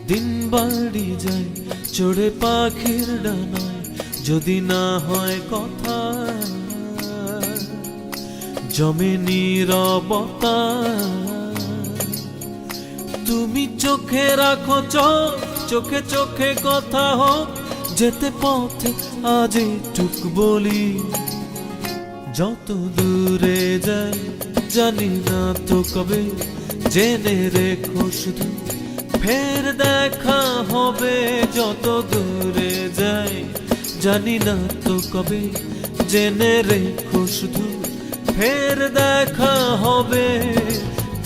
দিন বাড়ি যায় চড়ে পাখির ডানায়, যদি না হয় কথা জমে নীরবতা। তুমি চোখে রাখো চোখ, চোখে চোখে কথা হোক, যেতে পথে আজ টুক বলি। যত দূরে যাই জানি না তো কবে, জেনে রেখো শুধু ফের দেখা হবে। যত দূরে যাই জানি না তো কবে, জেনে রেখো শুধু ফের দেখা হবে।